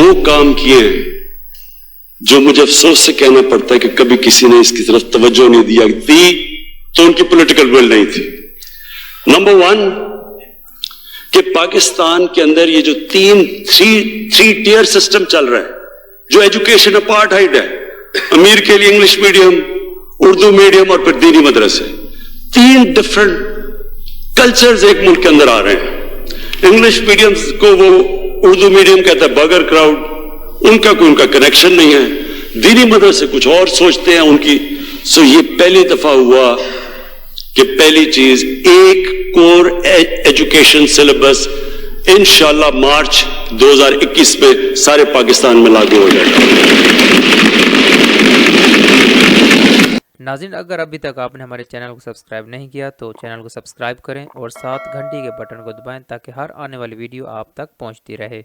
वो काम किए हैं जो मुझे अफसोस से कहना पड़ता है कि कभी किसी ने इसकी तरफ तवज्जो नहीं दिया थी, तो उनकी पॉलिटिकल विल नहीं थी। नंबर वन, कि पाकिस्तान के अंदर ये जो थ्री टियर सिस्टम चल रहा है, जो एजुकेशन अपार्टहाइड है, अमीर के लिए इंग्लिश मीडियम, उर्दू मीडियम और फिर दीनी मदरसे, 3 डिफरेंट कल्चर्स एक मुल्क के अंदर आ रहे हैं। इंग्लिश मीडियम को वो उर्दू मीडियम कहता है बर्गर क्राउड, उनका कनेक्शन नहीं है। दीनी मदरसे कुछ और सोचते हैं उनकी। सो ये पहली दफा हुआ कि पहली चीज, एक कोर एजुकेशन सिलेबस इंशाल्लाह मार्च 2021 में सारे पाकिस्तान में लागू हो जाएगा। नाज़रीन, अगर अभी तक आपने हमारे चैनल को सब्सक्राइब नहीं किया तो चैनल को सब्सक्राइब करें और साथ घंटी के बटन को दबाएं ताकि हर आने वाली वीडियो आप तक पहुंचती रहे।